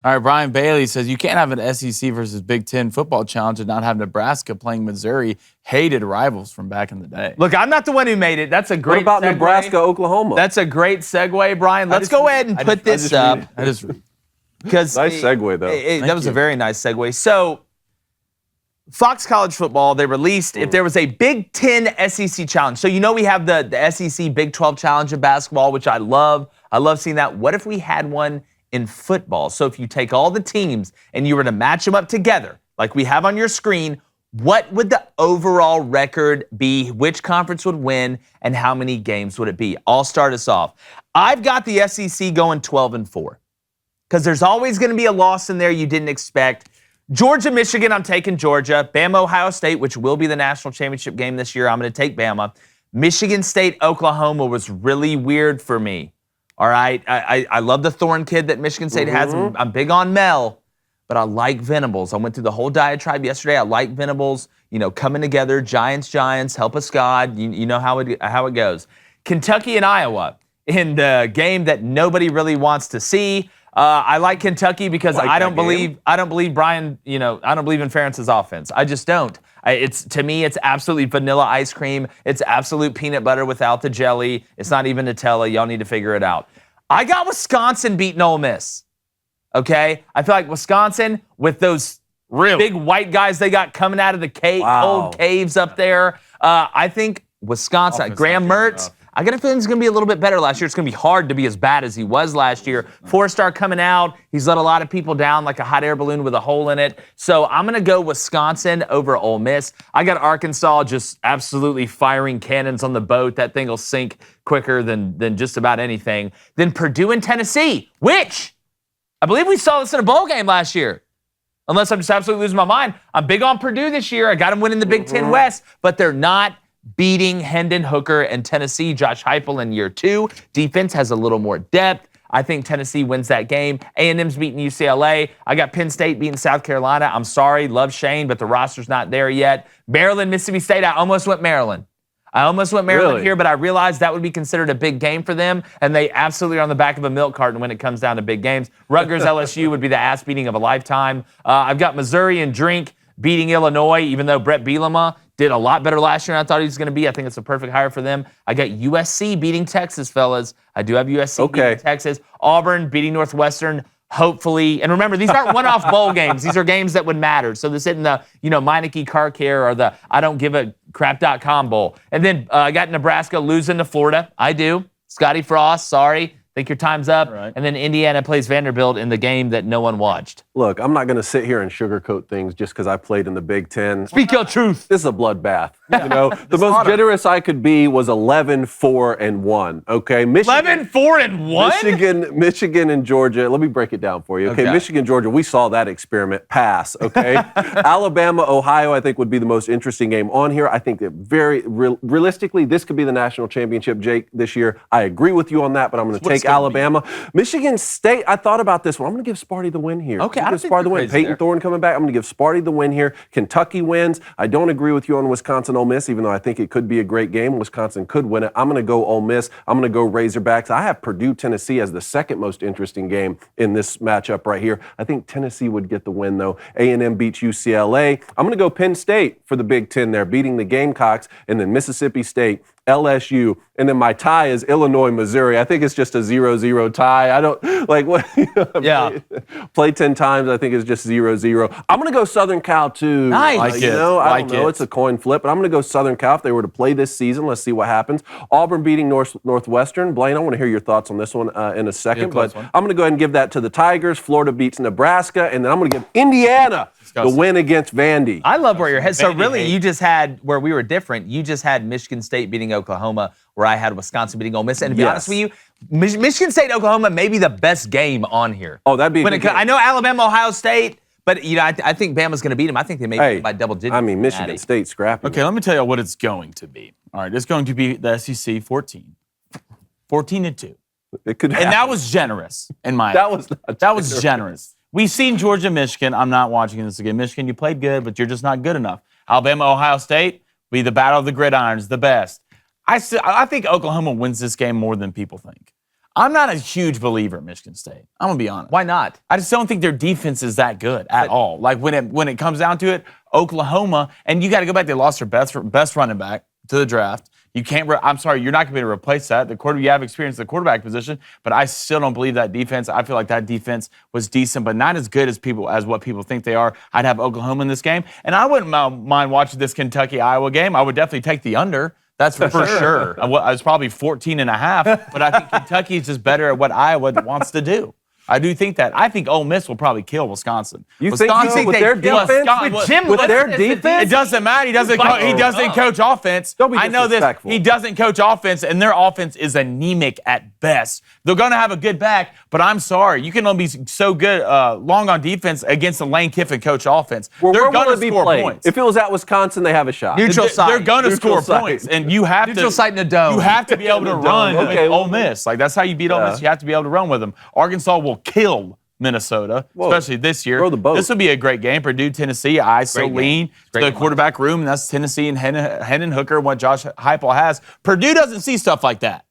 All right, Brian Bailey says you can't have an SEC versus Big Ten football challenge and not have Nebraska playing Missouri, hated rivals from back in the day. Look, I'm not the one who made it. That's a great What about segue. Nebraska, Oklahoma? That's a great segue, Brian. Let's go ahead and put this up. I just read. Because nice segue, though. That was a very nice segue. So, Fox College Football, they released if there was a Big Ten SEC challenge. So, we have the SEC Big 12 challenge of basketball, which I love. I love seeing that. What if we had one in football? So if you take all the teams and you were to match them up together, like we have on your screen, what would the overall record be? Which conference would win, and how many games would it be? I'll start us off. I've got the SEC going 12-4 because there's always going to be a loss in there you didn't expect. Georgia, Michigan, I'm taking Georgia. Bama, Ohio State, which will be the national championship game this year, I'm going to take Bama. Michigan State, Oklahoma was really weird for me. All right, I love the Thorne kid that Michigan State has. I'm big on Mel, but I like Venables. I went through the whole diatribe yesterday. I like Venables, coming together, Giants, help us God. You know how it goes. Kentucky and Iowa in the game that nobody really wants to see. I like Kentucky because I don't believe Brian, I don't believe in Ferentz's offense. I just don't. To me, it's absolutely vanilla ice cream. It's absolute peanut butter without the jelly. It's not even Nutella. Y'all need to figure it out. I got Wisconsin beating Ole Miss. Okay? I feel like Wisconsin, with those big white guys they got coming out of the old caves up there, I think Wisconsin, Graham Mertz, I got a feeling he's going to be a little bit better last year. It's going to be hard to be as bad as he was last year. 4-star coming out. He's let a lot of people down like a hot air balloon with a hole in it. So I'm going to go Wisconsin over Ole Miss. I got Arkansas just absolutely firing cannons on the boat. That thing will sink quicker than just about anything. Then Purdue and Tennessee, which I believe we saw this in a bowl game last year. Unless I'm just absolutely losing my mind. I'm big on Purdue this year. I got them winning the Big Ten West, but they're not beating Hendon Hooker and Tennessee. Josh Heupel in year 2. Defense has a little more depth. I think Tennessee wins that game. A&M's beating UCLA. I got Penn State beating South Carolina. I'm sorry, love Shane, but the roster's not there yet. Maryland, Mississippi State, I almost went Maryland. Really? Here, but I realized that would be considered a big game for them, and they absolutely are on the back of a milk carton when it comes down to big games. Rutgers, LSU would be the ass beating of a lifetime. I've got Missouri and Drink beating Illinois, even though Brett Bielema did a lot better last year than I thought he was going to be. I think it's a perfect hire for them. I got USC beating Texas, fellas. I do have USC beating Texas. Auburn beating Northwestern, hopefully. And remember, these aren't one-off bowl games. These are games that would matter. So this isn't the, Meineke Car Care or the I don't give a crap.com bowl. And then I got Nebraska losing to Florida. I do. Scotty Frost, sorry. Think your time's up. Right. And then Indiana plays Vanderbilt in the game that no one watched. Look, I'm not going to sit here and sugarcoat things just because I played in the Big Ten. Speak your truth. This is a bloodbath. The most generous I could be was 11-4-1. Okay, 11-4-1. Michigan and Georgia. Let me break it down for you. Okay, Michigan, Georgia. We saw that experiment pass. Okay, Alabama, Ohio. I think would be the most interesting game on here. I think that realistically, this could be the national championship, Jake, this year. I agree with you on that, but I'm going to take Alabama. Michigan State. I thought about this one. I'm going to give Sparty the win here. Okay, I give Sparty the win. Peyton Thorne coming back. I'm going to give Sparty the win here. Kentucky wins. I don't agree with you on Wisconsin, Ole Miss, even though I think it could be a great game. Wisconsin could win it. I'm going to go Ole Miss. I'm going to go Razorbacks. I have Purdue, Tennessee as the second most interesting game in this matchup right here. I think Tennessee would get the win, though. A&M beats UCLA. I'm going to go Penn State for the Big Ten there, beating the Gamecocks, and then Mississippi State, LSU, and then my tie is Illinois, Missouri. I think it's just a 0-0 tie. I don't like what. Play 10 times. I think it's just 0-0. I'm gonna go Southern Cal too. Nice. I don't know. It's a coin flip, but I'm gonna go Southern Cal if they were to play this season. Let's see what happens. Auburn beating Northwestern. Blaine, I want to hear your thoughts on this one in a second, but I'm gonna go ahead and give that to the Tigers. Florida beats Nebraska, and then I'm gonna give Indiana the win against Vandy. I love where your head. So really, you just had where we were different. You just had Michigan State beating Oklahoma, where I had Wisconsin beating Ole Miss. And to be honest with you, Michigan State Oklahoma may be the best game on here. Oh, that'd be. I know Alabama, Ohio State, but I think Bama's going to beat them. I think they may beat them by double digits. I mean, Michigan State scrappy. Okay, let me tell you what it's going to be. All right, it's going to be the SEC 14-2. It could happen. And that was generous in my opinion. That was generous. We've seen Georgia, Michigan. I'm not watching this again. Michigan, you played good, but you're just not good enough. Alabama, Ohio State, be the battle of the gridirons, the best. I think Oklahoma wins this game more than people think. I'm not a huge believer in Michigan State. I'm going to be honest. Why not? I just don't think their defense is that good at all. Like when it comes down to it, Oklahoma, and you got to go back, they lost their best running back to the draft. You can't. I'm sorry, you're not going to be able to replace that. You have experience in the quarterback position, but I still don't believe that defense. I feel like that defense was decent, but not as good as what people think they are. I'd have Oklahoma in this game, and I wouldn't mind watching this Kentucky-Iowa game. I would definitely take the under. That's for sure. I was probably 14.5, but I think Kentucky is just better at what Iowa wants to do. I do think that. I think Ole Miss will probably kill Wisconsin. You think with their defense? With their defense? It doesn't matter. He doesn't coach offense. Don't be I know this. disrespectful. He doesn't coach offense, and their offense is anemic at best. They're going to have a good back, but I'm sorry. You can only be so good long on defense against the Lane Kiffin coach offense. Well, they're going to be score played? points. If it was at Wisconsin, they have a shot. Neutral site. They're going to score site. points, and you have Neutral site in a dome. You have to be able to run with Okay, Ole Miss. Like that's how you beat Ole Miss. You have to be able to run with them. Arkansas will kill Minnesota, especially this year. Throw the boat. This will be a great game. Purdue, Tennessee. I so lean to the quarterback room, and that's Tennessee and Hendon Hooker, what Josh Heupel has. Purdue doesn't see stuff like that.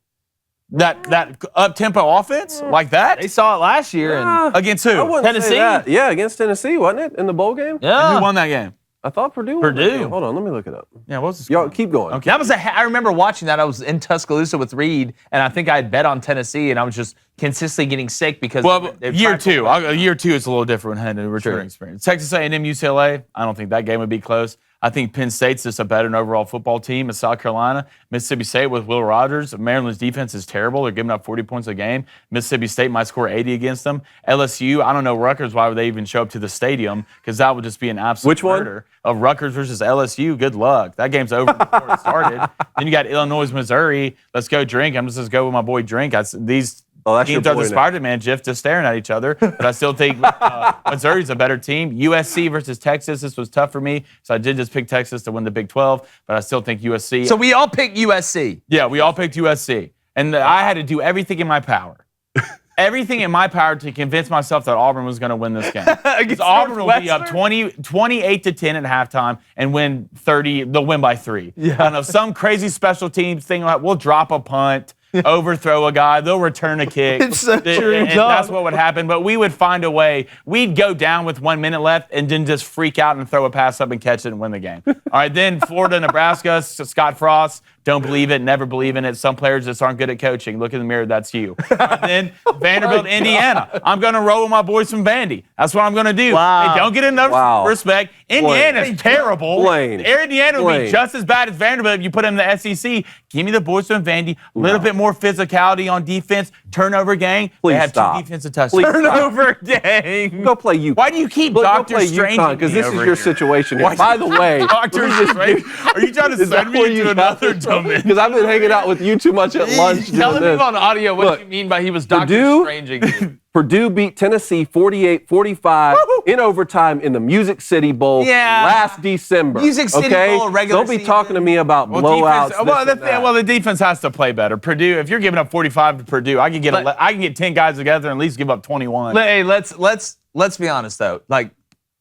That up-tempo offense like that. They saw it last year. And Against who? Tennessee? Yeah, against Tennessee, wasn't it? In the bowl game? yeah. Who won that game? I thought Purdue won that Purdue. game. Hold on, let me look it up. Yeah, what was the Y'all score? keep going. Okay. That was I remember watching that. I was in Tuscaloosa with Reed, and I think I had bet on Tennessee, and I was just consistently getting sick because year two is a little different when had a returning experience. Texas A&M, UCLA, I don't think that game would be close. I think Penn State's just a better overall football team. As South Carolina, Mississippi State with Will Rogers. Maryland's defense is terrible. They're giving up 40 points a game. Mississippi State might score 80 against them. LSU, I don't know Rutgers. Why would they even show up to the stadium? Because that would just be an absolute murder. Of Rutgers versus LSU, good luck. That game's over before it started. Then you got Illinois, Missouri. Let's go drink. I'm just going to go with my boy Drink. These teams are the Spider-Man GIF just staring at each other. But I still think Missouri's a better team. USC versus Texas. This was tough for me. So I did just pick Texas to win the Big 12. But I still think USC. So we all picked USC. Yeah, we all picked USC. And I had to do everything in my power. Everything in my power to convince myself that Auburn was going to win this game. Because Auburn will be up 28-10 at halftime and win 30. They'll win by 3. Yeah. I don't know, some crazy special teams thing like we'll drop a punt, overthrow a guy, they'll return a kick. It's so true, and that's what would happen. But we would find a way. We'd go down with 1 minute left and then just freak out and throw a pass up and catch it and win the game. All right, then Florida, Nebraska, Scott Frost. Don't believe it, never believe in it. Some players just aren't good at coaching. Look in the mirror, that's you. And then Vanderbilt, Indiana. I'm going to roll with my boys from Vandy. That's what I'm going to do. Wow. They don't get enough respect. Indiana's terrible. Blaine. Indiana would be just as bad as Vanderbilt if you put them in the SEC. Give me the boys from Vandy. A little bit more physicality on defense. Turnover gang. Please they have stop. 2 defensive touchdowns. Turnover gang. Go play UConn. Why do you keep Go Dr. play Strange? UConn, because this is your situation here. By the way, Dr. Strange? Are you trying to send me to another dimension? Because I've been hanging out with you too much at lunch. Telling people on audio what you mean by he was Dr. Strange. Purdue beat Tennessee 48-45 in overtime in the Music City Bowl last December. Music City Bowl, regular Don't be talking to me about blowouts. The defense has to play better. Purdue, if you're giving up 45 to Purdue, I can get 10 guys together and at least give up 21. Hey, let's be honest though. Like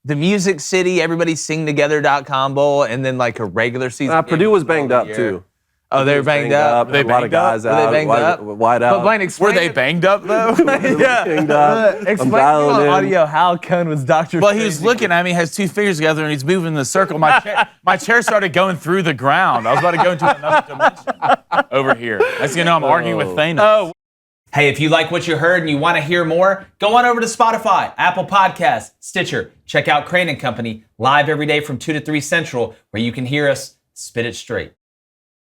the Music City, everybody sing together.com bowl, and then like a regular season. Purdue was banged up too. Oh, they were banged up. A lot of guys out. Were they banged up? Wide out. But Blaine, were they banged up though? Banged up. Explain on audio how Cone was Dr. Well, he was looking at me, has 2 fingers together, and he's moving in the circle. My chair started going through the ground. I was about to go into another dimension over here. As you know, I'm arguing with Thanos. Oh. Hey, if you like what you heard and you want to hear more, go on over to Spotify, Apple Podcasts, Stitcher. Check out Crain & Company live every day from 2 to 3 Central, where you can hear us spit it straight.